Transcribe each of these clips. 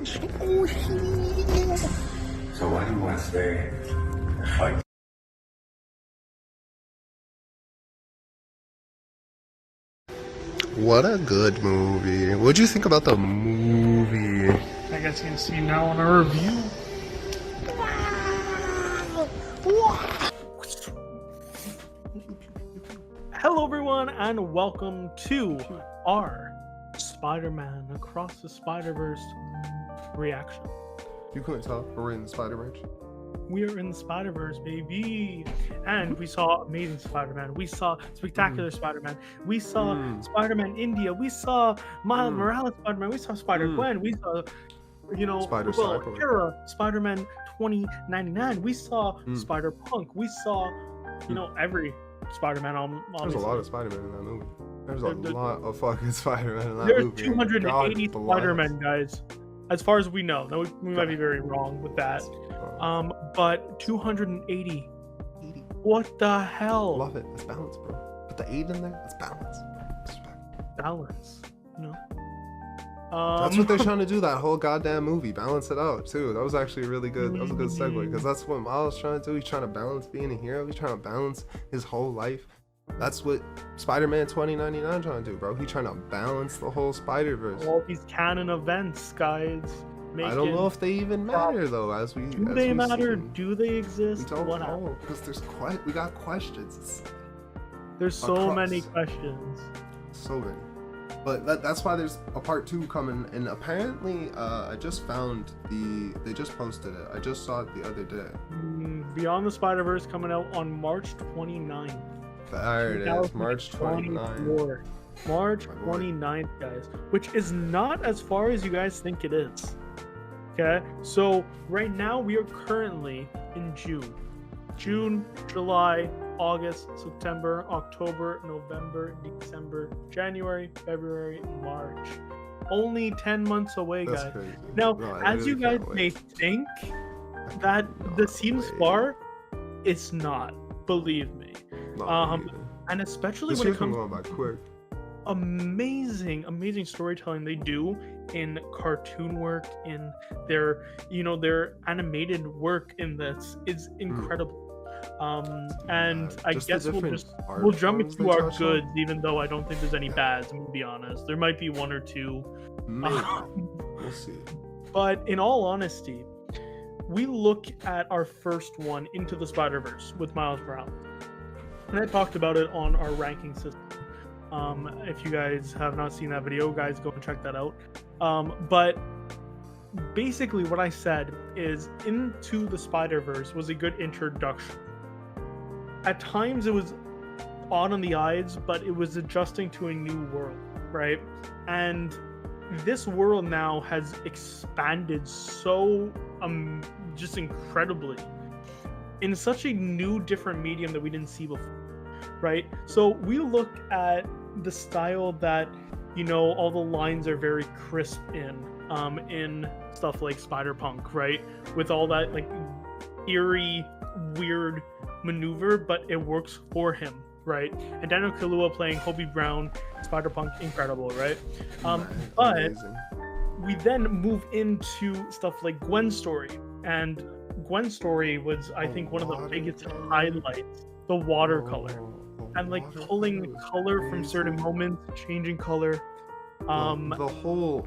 So why do you want to stay and fight? What a good movie. What'd you think about the movie? I guess you can see now in our review. Hello everyone and welcome to our Spider-Man Across the Spider-Verse reaction. You couldn't tell, but we're in the Spider-Verse. We are in the Spider-Verse, baby. And we saw Amazing Spider-Man. We saw Spectacular Spider-Man. We saw Spider-Man India. We saw Miles Morales Spider-Man. We saw Spider-Gwen. We saw, Spider-Man, Spider-Man 2099. We saw Spider-Punk. We saw, every Spider-Man on. There's a lot of Spider-Man in that movie. There's a lot of fucking Spider-Man in that movie. There's 280 Spider-Man, guys. As far as we know. Now, we might be very wrong with that. But 280. 80. What the hell? Love it. That's balance, bro. Put the 8 in there. That's balance. Respect. Balance. That's what they're trying to do. That whole goddamn movie, balance it out too. That was actually really good. That was a good segue because that's what Miles is trying to do. He's trying to balance being a hero. He's trying to balance his whole life. That's what Spider-Man 2099 trying to do, bro. He's trying to balance the whole Spider-Verse. All these canon events, guys. I don't know if they even matter though. Do they matter? Do they exist? We don't know because we got questions. There's so many questions. So many. But that's why there's a part 2 coming, and apparently I just found they just posted it. I just saw it the other day. Beyond the Spider-Verse coming out on March 29th. There it is, March 29th. March 29th, guys, which is not as far as you guys think it is. Okay, so right now we are currently in June, July, August, September, October, November, December, January, February, March. Only 10 months away, That's guys. crazy. Now, as you guys may think that this seems far, it's not. Believe me. And especially when it comes going by quick. Amazing storytelling they do in cartoon work, in their animated work in this is incredible. And I guess we'll jump into our goods, even though I don't think there's any bads. I'm gonna be honest. There might be one or two. Maybe. We'll see. But in all honesty, we look at our first one, Into the Spider-Verse, with Miles Morales. And I talked about it on our ranking system. If you guys have not seen that video, guys, go and check that out. But basically what I said is Into the Spider-Verse was a good introduction. At times it was odd on the eyes, but it was adjusting to a new world, right? And this world now has expanded so just incredibly in such a new, different medium that we didn't see before, right? So we look at the style that, all the lines are very crisp in stuff like Spider-Punk, right? With all that like eerie, weird maneuver, but it works for him, right? And Daniel Kaluuya playing Hobie Brown, Spider-Punk, incredible, right? But amazing. We then move into stuff like Gwen's story, and Gwen's story was, I think, one of the biggest highlights, the watercolor. And like pulling color from certain moments, changing color. The whole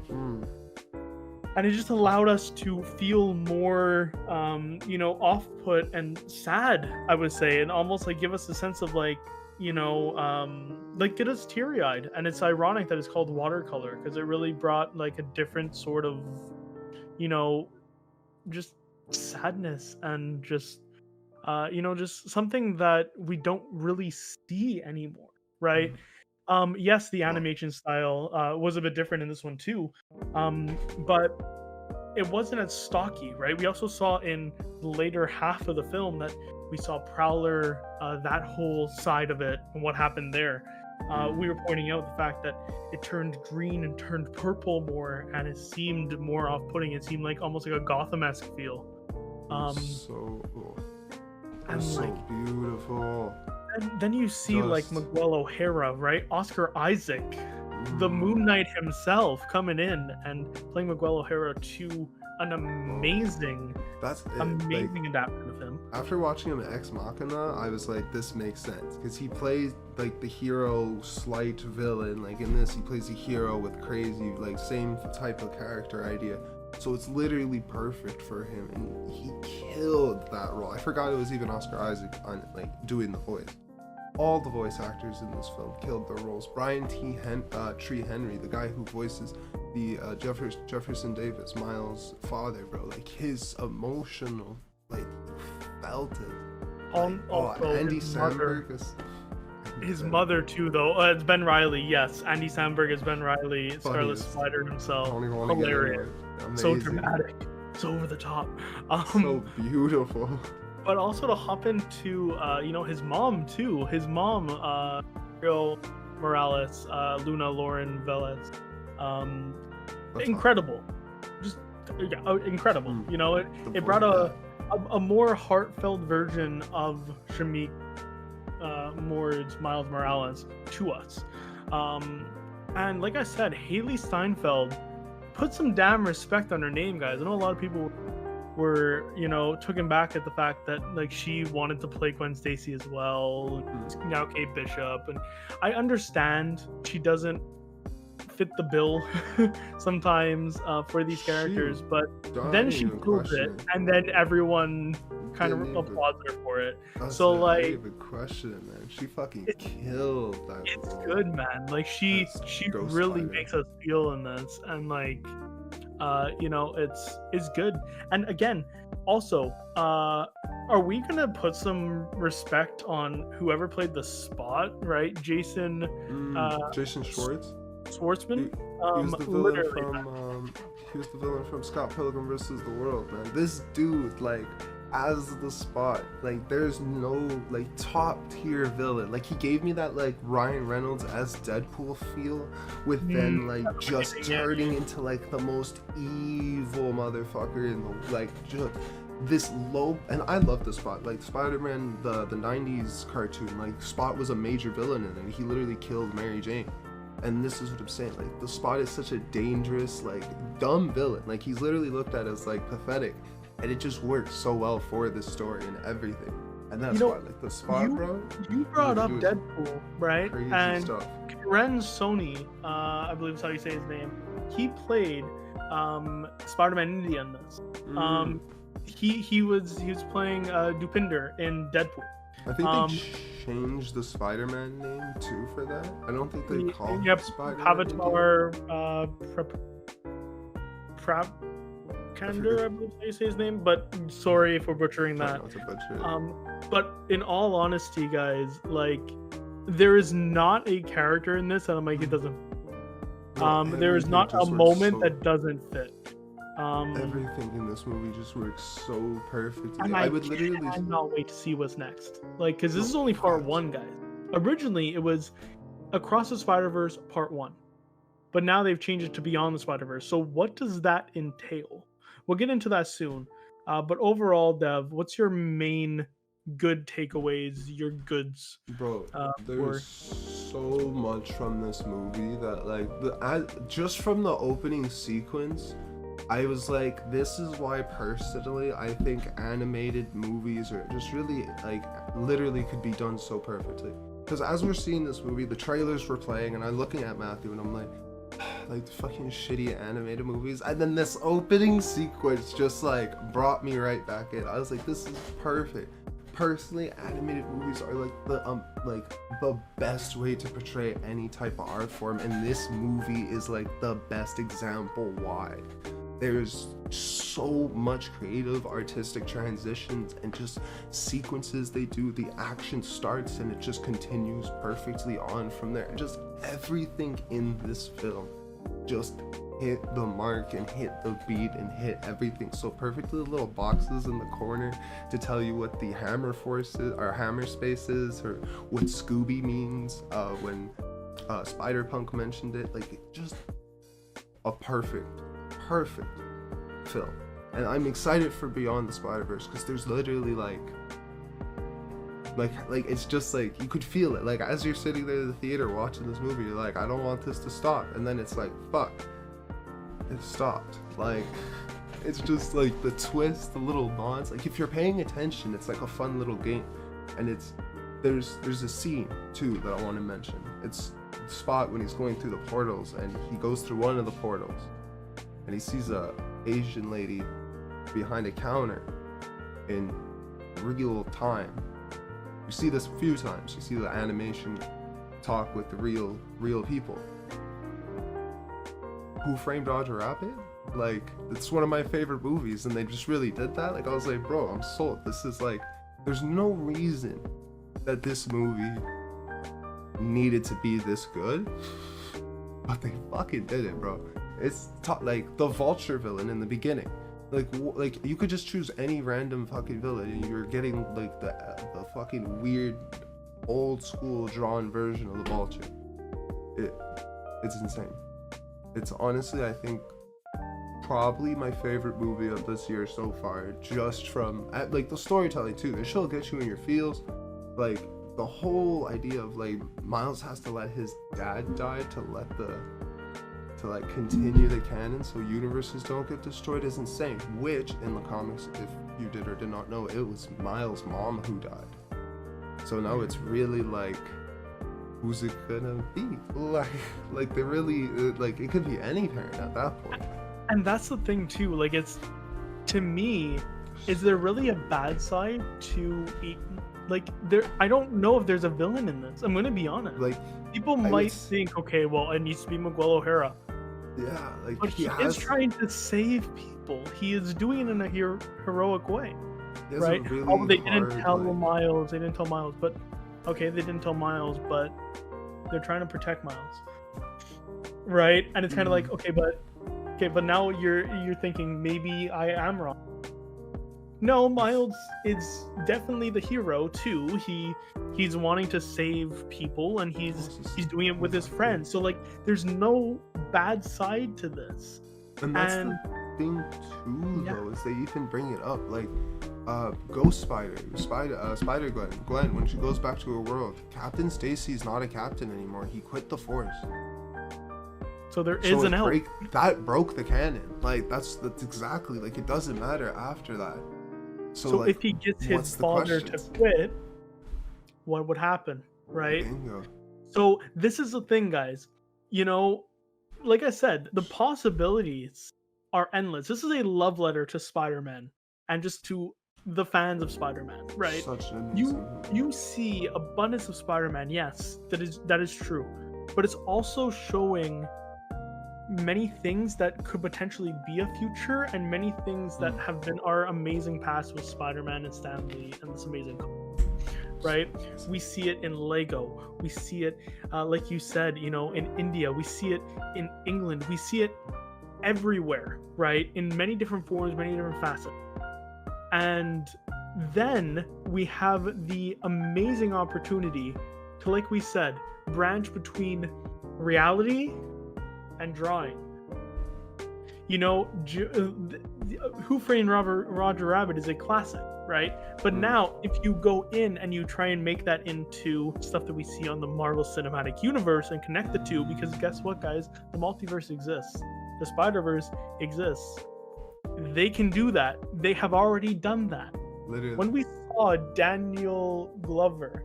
and it just allowed us to feel more off-put and sad, I would say, and almost like give us a sense of like get us teary-eyed. And it's ironic that it's called watercolor because it really brought like a different sort of just sadness and just just something that we don't really see anymore, right? Yes, the animation style was a bit different in this one too, but it wasn't as stocky, right? We also saw in the later half of the film that we saw Prowler, that whole side of it, and what happened there. We were pointing out the fact that it turned green and turned purple more, and it seemed more off-putting. It seemed like almost like a Gotham-esque feel. And so beautiful. And then you see like Miguel O'Hara, right? Oscar Isaac, the Moon Knight himself coming in and playing Miguel O'Hara to an amazing adaptation of him. After watching him in Ex Machina, I was like, this makes sense, because he plays like the hero slight villain. Like in this, he plays a hero with crazy, like same type of character idea. So it's literally perfect for him, and he killed that role. I forgot it was even Oscar Isaac on like doing the voice. All the voice actors in this film killed their roles. Brian Tree Henry, the guy who voices the Jefferson Davis, Miles' father, bro, like his emotional, like felt it. Andy Samberg his mother too, though. It's Ben Reilly, yes. Andy Samberg is Ben Reilly, Scarlet Spider himself. Hilarious, so dramatic, so over the top, so beautiful. But also to hop into, his mom too. His mom, Gabriel Morales, Luna Lauren Velez, incredible, just incredible. You know, it brought a more heartfelt version of Shameik Moore's Miles Morales to us. And like I said, Haley Steinfeld, put some damn respect on her name, guys. I know a lot of people were, taken back at the fact that like she wanted to play Gwen Stacy as well, and now Kate Bishop, and I understand she doesn't fit the bill sometimes for these characters, but then she proved it, and then everyone kind of applauds her for it. So like, even question it, man. She fucking killed that. It's good, man. Like she really makes us feel in this, and like, it's good. And again, also, are we gonna put some respect on whoever played the Spot, right? Jason Schwartzman. He was the villain from he was the villain from Scott Pilgrim vs. the World, man. This dude, like, as the Spot, like, there's no like top tier villain. Like, he gave me that like Ryan Reynolds as Deadpool feel, with then like just turning into like the most evil motherfucker in the like just this low. And I love the Spot. Like Spider-Man, the 90s cartoon, like Spot was a major villain in it. He literally killed Mary Jane. And this is what I'm saying, like the Spot is such a dangerous, like dumb villain. Like he's literally looked at as like pathetic, and it just works so well for this story and everything. And that's why, like, the Spot, bro. You brought up Deadpool, right? Crazy and stuff. Karen Sony, I believe is how you say his name. He played Spider-Man India in this. He was playing Dupinder in Deadpool. I think they changed the Spider-Man name too for that. I don't think they called him Spider-Man. Avatar Prabhakar, I believe you say his name, but sorry if we're butchering that. But in all honesty, guys, like, there is not a character in this that I'm like, it doesn't. There is not a moment that doesn't fit. Everything in this movie just works so perfectly. And I cannot wait to see what's next. Like, because this is only part one, guys. Originally, it was Across the Spider-Verse Part 1. But now they've changed it to Beyond the Spider-Verse. So what does that entail? We'll get into that soon. But overall, Dev, what's your main good takeaways, your goods? Bro, there's so much from this movie that, like, just from the opening sequence, I was like, this is why personally I think animated movies are just really, like, literally could be done so perfectly. Because as we're seeing this movie, the trailers were playing, and I'm looking at Matthew and I'm like the fucking shitty animated movies, and then this opening sequence just like brought me right back in. I was like, this is perfect. Personally, animated movies are like the best way to portray any type of art form, and this movie is like the best example why. There's so much creative artistic transitions and just sequences they do. The action starts and it just continues perfectly on from there. And just everything in this film just hit the mark and hit the beat and hit everything so perfectly. The little boxes in the corner to tell you what the hammer force is, or hammer space is, or what Scooby means when Spider-Punk mentioned it. Like, just a perfect film. And I'm excited for Beyond the Spider-Verse, because there's literally like Like it's just like you could feel it. Like as you're sitting there in the theater watching this movie, you're like, I don't want this to stop. And then it's like, fuck, it stopped. Like it's just like the twist, the little nods. Like if you're paying attention, it's like a fun little game. And there's a scene too that I want to mention. It's the spot when he's going through the portals, and he goes through one of the portals, and he sees a Asian lady behind a counter in real time. You see this a few times. You see the animation talk with the real people. Who Framed Roger Rabbit? Like, it's one of my favorite movies, and they just really did that. Like, I was like, bro, I'm sold. This is like, there's no reason that this movie needed to be this good, but they fucking did it, bro. It's like the Vulture villain in the beginning. Like you could just choose any random fucking villain, and you're getting like the fucking weird, old school drawn version of the Vulture. It's insane. It's honestly, I think, probably my favorite movie of this year so far, just from like the storytelling too. The show gets you in your feels. Like the whole idea of like Miles has to let his dad die to like continue the canon so universes don't get destroyed is insane. Which in the comics, if you did or did not know, it was Miles' mom who died. So now it's really like, who's it gonna be? Like they really like it could be any parent at that point. And that's the thing too. Like it's, to me, is there really a bad side to like there? I don't know if there's a villain in this. I'm gonna be honest. Like people might think, okay, well, it needs to be Miguel O'Hara. Yeah, like but he is trying to save people. He is doing it in a heroic way, right? Really they didn't tell Miles. They didn't tell Miles, but okay, they didn't tell Miles, but they're trying to protect Miles, right? And it's kind of like, okay, but now you're thinking maybe I am wrong. No, Miles is definitely the hero too. He's wanting to save people, and he's doing it with his friends. So like, there's no bad side to this. And that's the thing too, though, is they even bring it up. Like, Ghost Spider Gwen, when she goes back to her world, Captain Stacy's not a captain anymore. He quit the Force. So there is an out. That broke the canon. Like that's exactly, like, it doesn't matter after that. So like, if he gets his father to quit, what would happen, right? Bingo. So this is the thing, guys. You know, like I said, the possibilities are endless. This is a love letter to Spider-Man and just to the fans of Spider-Man, right? You see abundance of Spider-Man, yes, that is true, but it's also showing many things that could potentially be a future, and many things that have been our amazing past with Spider-Man and Stan Lee and this amazing, right? We see it in Lego, we see it like you said, you know, in India, we see it in England, we see it everywhere, right? In many different forms, many different facets. And then we have the amazing opportunity to, like we said, branch between reality and drawing. You know, Who Framed Roger Rabbit is a classic, right? But now, if you go in and you try and make that into stuff that we see on the Marvel Cinematic Universe and connect the two, because guess what, guys? The multiverse exists. The SpiderVerse exists. They can do that. They have already done that. Literally. When we saw Donald Glover,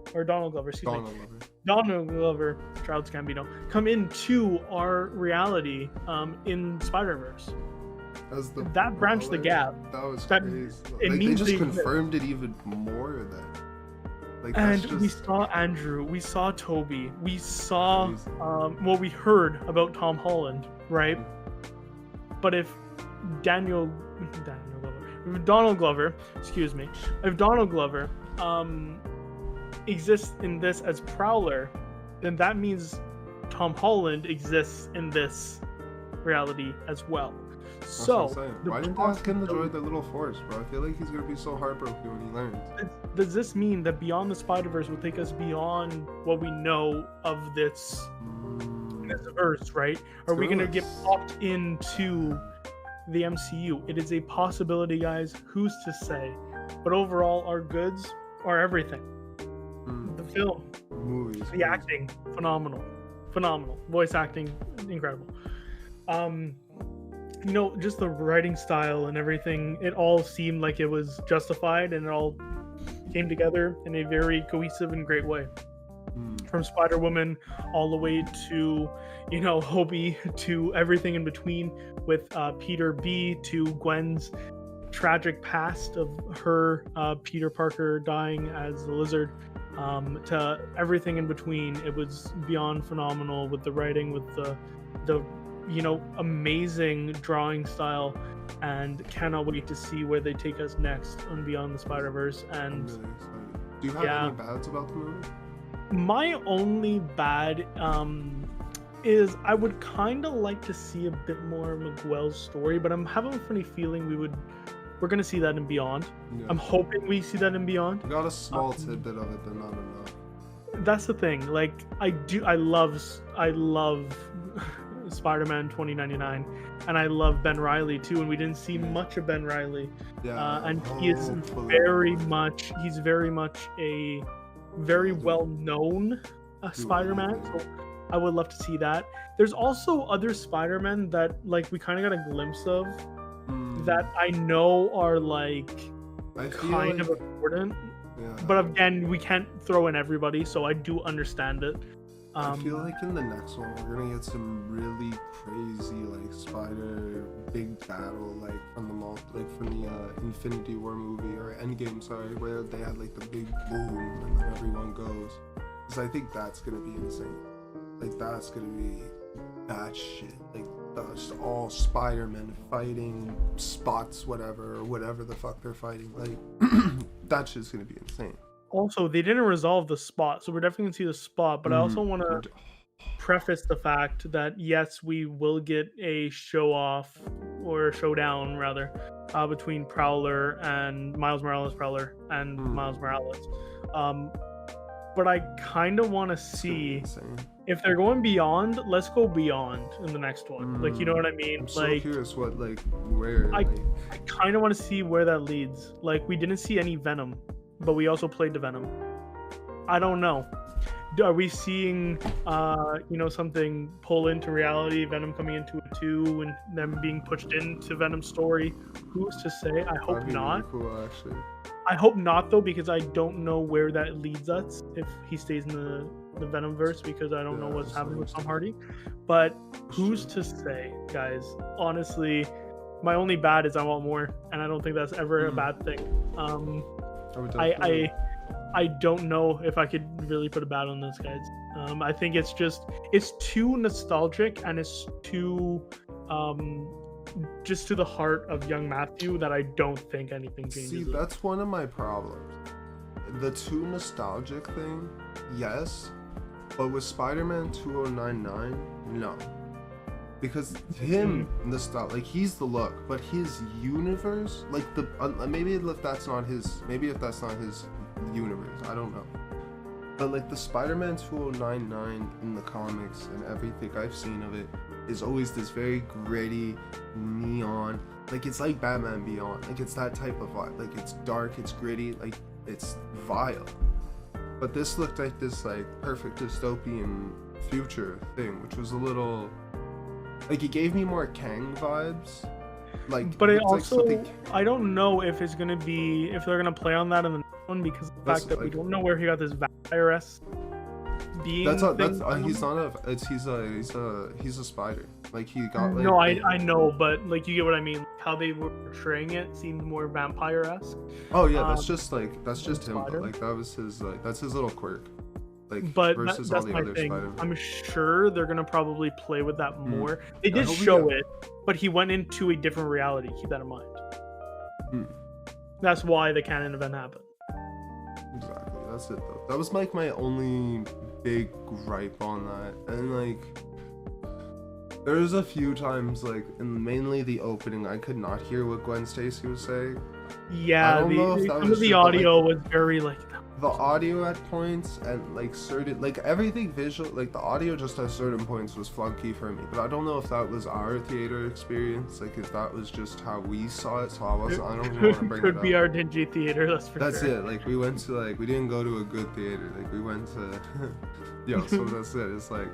Childs Gambino, come into our reality in SpiderVerse. That branched the gap. That was crazy. Like, they just confirmed it even more then. Like, and we saw Andrew, we saw Toby, we saw we heard about Tom Holland, right? But if Donald Glover exists in this as Prowler, then that means Tom Holland exists in this reality as well. So why didn't they ask him to join the little force, bro? I feel like he's gonna be so heartbroken when he learns. Does this mean that Beyond the Spider-Verse will take us beyond what we know of this verse, right? Are we gonna get popped into the MCU? It is a possibility, guys. Who's to say? But overall, our goods are everything. film. Movies. The acting, phenomenal. Voice acting, incredible. Just the writing style and everything, it all seemed like it was justified, and it all came together in a very cohesive and great way. From Spider-Woman all the way to, Hobie, to everything in between, with Peter B, to Gwen's tragic past of her Peter Parker dying as the Lizard, to everything in between. It was beyond phenomenal with the writing, with the amazing drawing style, and cannot wait to see where they take us next on Beyond the Spider-Verse. And I'm really excited. Do you have any bads about the movie? My only bad is I would kind of like to see a bit more of Miguel's story, but I'm having a funny feeling we're gonna see that in Beyond. Yeah. I'm hoping we see that in Beyond. We got a small tidbit of it, but not enough. That's the thing. Like, I love Spider-Man 2099, and I love Ben Reilly too, and we didn't see much of Ben Reilly. Yeah, and he is very much a very well-known Spider-Man, so I would love to see that. There's also other Spider-Men that like we kind of got a glimpse of that I know are like kind of important. Yeah. But again, we can't throw in everybody, so I do understand it. I feel like in the next one we're gonna get some really crazy like spider big battle, like from the Infinity War movie or Endgame, sorry, where they had like the big boom and then everyone goes. Because I think that's gonna be insane. Like that's gonna be that shit. Like just all Spider-Men fighting spots, whatever the fuck they're fighting. Like that shit's gonna be insane. Also, they didn't resolve the spot, so we're definitely gonna see the spot. But I also want to preface the fact that yes, we will get a showdown rather, between Prowler and Miles Morales. Miles Morales. But I kind of want to see if they're going beyond. Let's go beyond in the next one. Like, you know what I mean? I'm so curious where. I kind of want to see where that leads. Like, we didn't see any Venom, but we also played the Venom. I don't know. Are we seeing, something pull into reality, Venom coming into it too, and them being pushed into Venom's story? Who's to say? I hope not. Really cool, actually. I hope not, though, because I don't know where that leads us if he stays in the Venomverse, because I don't know what's happening with Tom Hardy. But who's to say, guys? Honestly, my only bad is I want more, and I don't think that's ever a bad thing. I don't know if I could really put a bad on this, guys. I think it's too nostalgic, and it's too just to the heart of young Matthew that I don't think anything changes. See, that's one of my problems. The too nostalgic thing, yes, but with Spider-Man 2099, no. Because him, like he's the look, but his universe, like maybe if that's not his universe, I don't know. But like the Spider-Man 2099 in the comics and everything I've seen of it is always this very gritty, neon, like it's like Batman Beyond, like it's that type of vibe, like it's dark, it's gritty, like it's vile. But this looked like this like perfect dystopian future thing, which was a little, like it gave me more Kang vibes. Like, but it also, I don't know if they're gonna play on that in the next one, because of the fact that we don't know where he got this virus being. He's a spider. Like he got. Like, no, I know, but like you get what I mean. How they were portraying it seemed more vampire-esque. Oh yeah, that's just him. But, like that was his that's his little quirk. Like, but versus that's all the my other thing. Spider-Man. I'm sure they're gonna probably play with that more. They did show it, but he went into a different reality. Keep that in mind. That's why the canon event happened. Exactly. That's it though. That was like my only big gripe on that, and like there's a few times like in mainly the opening I could not hear what Gwen Stacy was saying. Yeah, some of the audio was very like the audio at points and like certain like everything visual, like the audio just at certain points was flunky for me, but I don't know if that was our theater experience, like if that was just how we saw it. So I don't even want to bring it Could up. be our dingy theater, that's for That's sure. it. Like we went to we didn't go to a good theater. Like we went to so that's it. It's like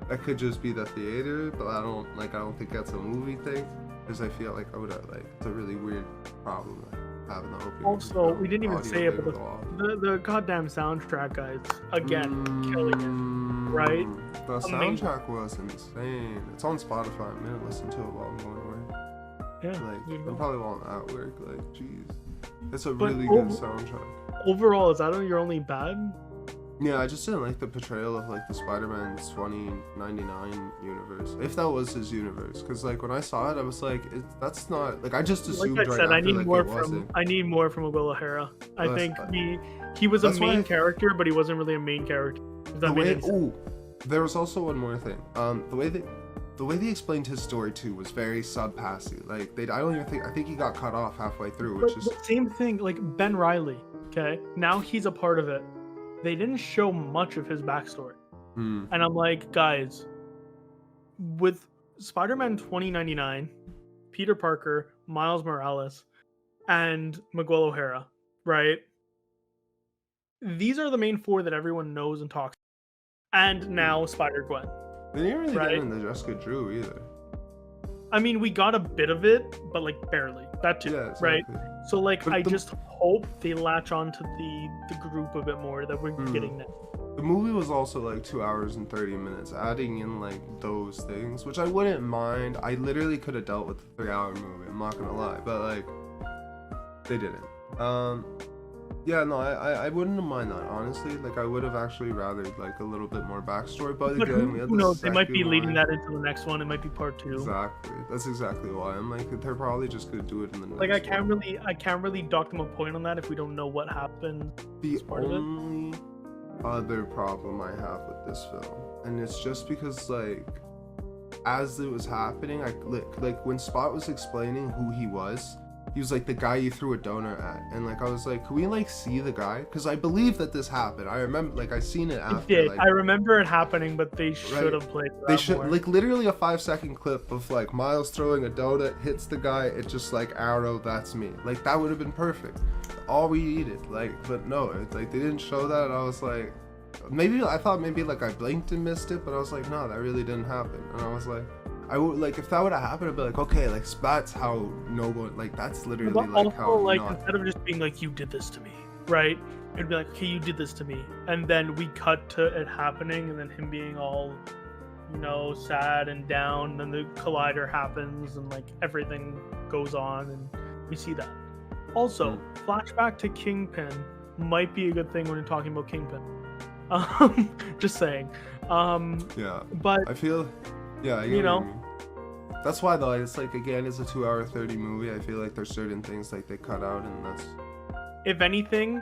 that could just be the theater, but I don't think that's a movie thing, because I feel like I would like it's a really weird problem. Having the opening Also, we didn't even audio say it, but visual. the goddamn soundtrack, guys, again, killing it, right? The Amazing. soundtrack was insane. It's on Spotify. I'm gonna listen to it while I'm going to work. Yeah, Like, I'm probably while I'm at work. Like, jeez, it's a But really good soundtrack. overall, is that your only bad? Yeah, I just didn't like the portrayal of like the Spider-Man 2099 universe, if that was his universe. Because like when I saw it, I was like, that's not like I just assumed Like I right said, after I need like more it from wasn't. I need more from Will O'Hara. I That's think fine. he was a That's why main I- character, but he wasn't really a main character. If that The made way, any sense. there was also one more thing. The way they explained his story too was very sub-passy. Like I think he got cut off halfway through, which is But same thing, like Ben Riley. Okay, now he's a part of it. They didn't show much of his backstory, and I'm like, guys, with Spider-Man 2099, Peter Parker, Miles Morales, and Miguel O'Hara, right? These are the main four that everyone knows and talks. And now Spider-Gwen. they didn't really right? get into Jessica Drew either. I mean, we got a bit of it, but like barely. That too, Yeah, right? exactly. So like, But I the- just hope they latch on to the group a bit more that we're getting now. The movie was also like 2 hours and 30 minutes, adding in like those things, which I wouldn't mind. I literally could have dealt with a 3-hour movie, I'm not gonna lie, but like they didn't. Yeah, no, I wouldn't have mind that, honestly. Like I would have actually rather like a little bit more backstory, but But again, we had who the knows? They might be second leading line. that into the next one. It might be part 2. Exactly. That's exactly why I'm like they're probably just gonna do it in the next Like I one. can't really dock them a point on that if we don't know what happened. The as part of it. only other problem I have with this film, and it's just because like as it was happening, I like when Spot was explaining who he was like the guy you threw a donut at, and like I was like, can we like see the guy? Because I believe that this happened. I remember like I seen it after. It did. Like, I remember it happening, but they should have played that they should more. like literally a 5-second clip of like Miles throwing a donut, hits the guy, it just like arrow, that's me. Like that would have been perfect. All we needed. Like, but no, it's like they didn't show that. And I was like, maybe I thought maybe like I blinked and missed it, but I was like, no, that really didn't happen. And I was like, I would like if that would have happened, I'd be like, okay, like that's how no one like that's literally But like also, how like not. instead of just being like, you did this to me, right? It'd be like, okay, you did this to me, and then we cut to it happening, and then him being all, sad and down. Then the collider happens, and like everything goes on, and we see that. Also, flashback to Kingpin might be a good thing when you're talking about Kingpin. Just saying. Yeah, But I feel, yeah, I get you what know. mean. That's why though, it's like again, it's a 2-hour 30 movie. I feel like there's certain things like they cut out, and that's if anything,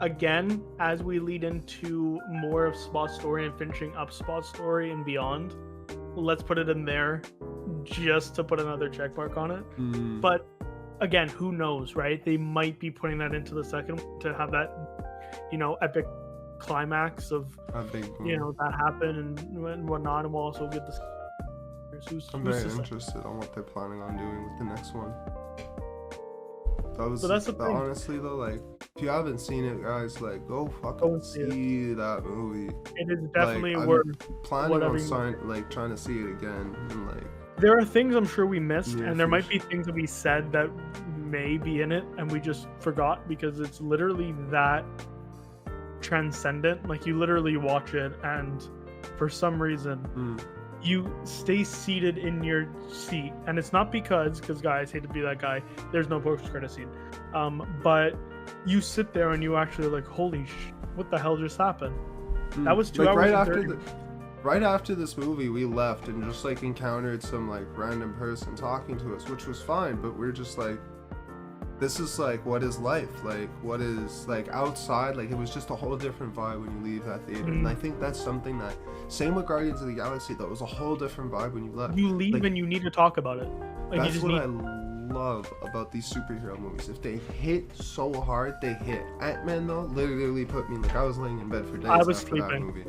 again, as we lead into more of Spot's story and finishing up Spot's story and beyond, let's put it in there just to put another check mark on it. But again, who knows, right? They might be putting that into the second to have that, epic climax of, a big. that happened and whatnot, and we'll also get this. I'm very interested on what they're planning on doing with the next one. That was, So that's the thing. honestly though, like if you haven't seen it, guys, like go fucking see that movie. It is definitely I'm worth planning whatever on you- trying to see it again, and like There are things I'm sure we missed, Near and there might future. be things that we said that may be in it, and we just forgot because it's literally that transcendent. Like you literally watch it, and for some reason, you stay seated in your seat, and it's not because guys, hate to be that guy, there's no post-credit scene, but you sit there and you actually like, holy what the hell just happened? That was 2 like hours right and after 30 right after this movie, we left and just like encountered some like random person talking to us, which was fine, but we're just like, this is like, what is life? Like, what is like outside? Like, it was just a whole different vibe when you leave that theater. And I think that's something that, same with Guardians of the Galaxy, though, it was a whole different vibe when you left. You leave like, and you need to talk about it. Like you That's just what need. I love about these superhero movies. If they hit so hard, they hit. Ant-Man though literally put me like I was laying in bed for days after that movie.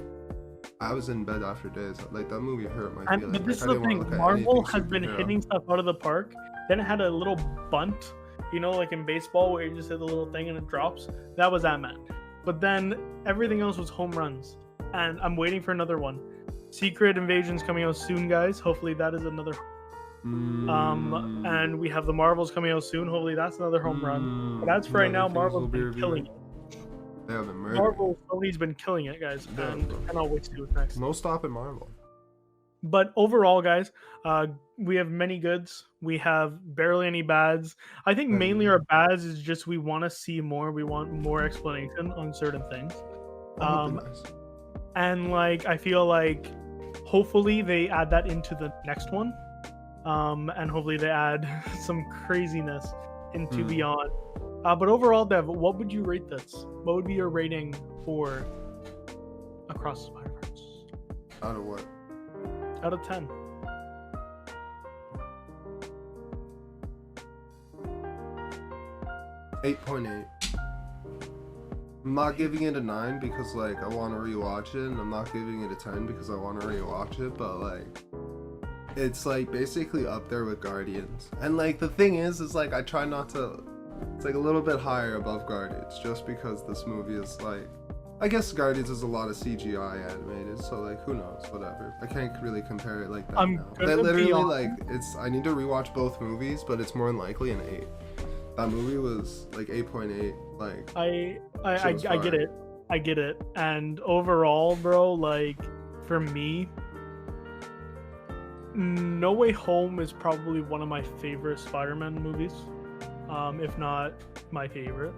I was in bed after days. Like that movie hurt my feelings. But this is the thing. Marvel has been hitting stuff out of the park. Then it had a little bunt, you know, like in baseball where you just hit the little thing and it drops. That was Ant-Man. But then everything else was home runs. And I'm waiting for another one. Secret Invasion's coming out soon, guys. Hopefully that is another. And we have the Marvels coming out soon. Hopefully that's another home run. But as for right now, Marvel's been killing it. They have been murdering. Marvel, Sony's been killing it, guys. And I cannot wait to do it next. No stopping Marvel. But overall, guys, we have many goods. We have barely any bads. I think mainly our bads is just we want to see more. We want more explanation on certain things. Nice. And like I feel like hopefully they add that into the next one. And hopefully they add some craziness into Beyond. But overall, Dev, what would you rate this? What would be your rating for Across the Spider-Verse? Out of what? Out of 10. $8.8. I'm not giving it a 9 because like I want to rewatch it, and I'm not giving it a 10 because I want to rewatch it, but like it's like basically up there with Guardians. And like the thing is like I try not to, it's like a little bit higher above Guardians just because this movie is like, I guess Guardians is a lot of CGI animated, so like who knows, whatever. I can't really compare it like that now. They literally like it's, I need to rewatch both movies, but it's more than likely an 8. That movie was like 8.8. Like I get it. I get it. And overall, bro, like for me, No Way Home is probably one of my favorite Spider-Man movies. If not my favorite.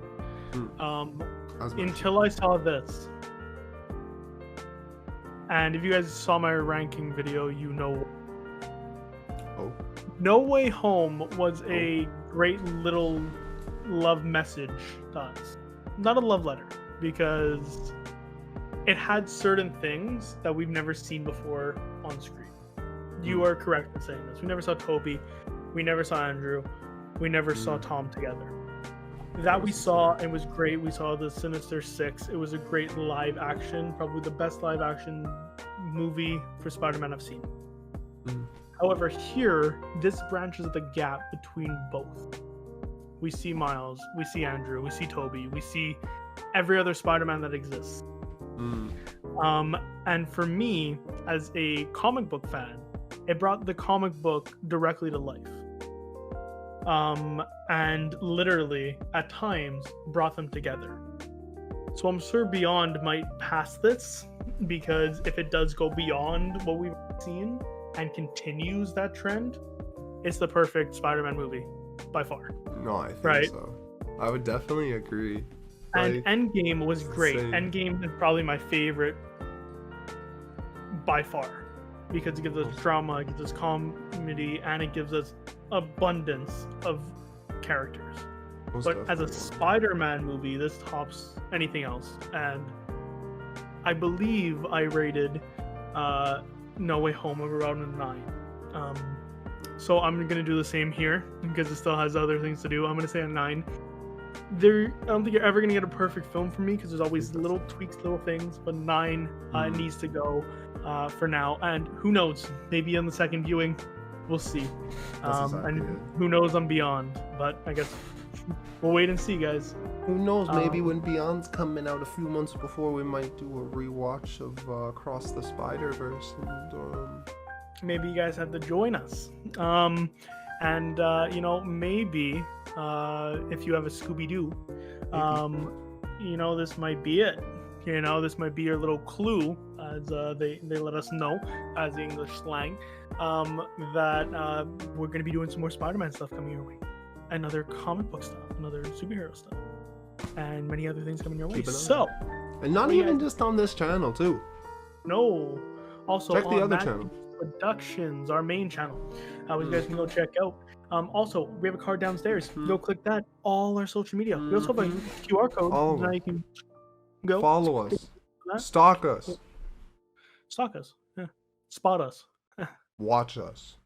Until I saw this. And if you guys saw my ranking video, you know. No Way Home was a great little love message to us. Not a love letter, because it had certain things that we've never seen before on screen. You are correct in saying this. We never saw Toby. We never saw Andrew. We never saw Tom together. That we saw, and was great. We saw the Sinister Six. It was a great live action, probably the best live action movie for Spider-Man I've seen. However, here, this branches the gap between both. We see Miles, we see Andrew, we see Toby, we see every other Spider-Man that exists. And for me, as a comic book fan, it brought the comic book directly to life. And literally, at times, brought them together. So I'm sure Beyond might pass this, because if it does go beyond what we've seen and continues that trend, it's the perfect Spider-Man movie, by far. No, I think so. I would definitely agree. And like, Endgame was great. Endgame is probably my favorite by far, because it gives us drama, it gives us comedy, and it gives us abundance of characters. But as a Spider-Man movie, this tops anything else. And I believe I rated No Way Home around a 9. So I'm gonna do the same here because it still has other things to do. I'm gonna say a 9. I don't think you're ever gonna get a perfect film from me because there's always little tweaks, little things. But 9 needs to go for now. And who knows? Maybe on the second viewing, we'll see. And who knows on Beyond? But I guess we'll wait and see, guys. Who knows? Maybe when Beyond's coming out a few months before, we might do a rewatch of Across the Spider-Verse, and maybe you guys have to join us. And you know, maybe if you have a Scooby-Doo, you know, this might be it. You know, this might be your little clue, as they let us know, as the English slang, that we're going to be doing some more Spider-Man stuff coming your way. And other comic book stuff, and other superhero stuff, and many other things coming your way. So, and not even just on this channel too. No, also check the on other MADViews channel, Productions, our main channel, which you guys can go check out. Also, we have a card downstairs. Go click that. All our social media. We also have a QR code. Now you can go follow us, stalk us, yeah. Spot us, watch us.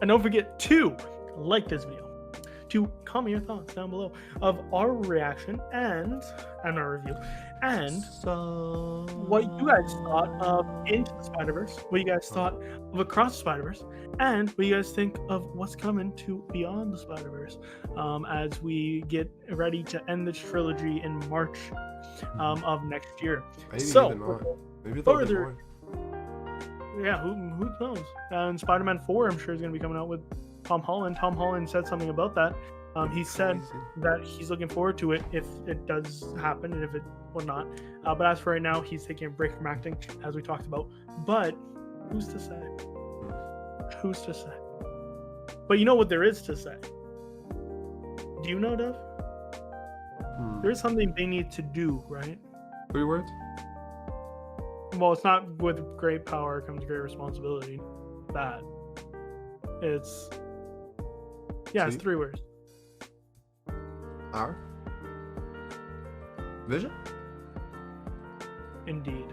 And don't forget to like this video, to comment your thoughts down below of our reaction and our review, and what you guys thought of Into the Spider-Verse, what you guys thought of Across the Spider-Verse, and what you guys think of what's coming to Beyond the Spider-Verse, as we get ready to end this trilogy in March of next year. Maybe So, even not. Maybe there'll be further, more. yeah, who knows? And Spider-Man 4, I'm sure, is going to be coming out with Tom Holland. Tom Holland said something about that. He said that he's looking forward to it if it does happen, and if it will not. But as for right now, he's taking a break from acting, as we talked about. But who's to say? Who's to say? But you know what there is to say? Do you know, Dev? There is something they need to do, right? 3 words? Well, it's not with great power comes great responsibility. That. It's... Yeah, it's 3 words. Our? Vision? Indeed.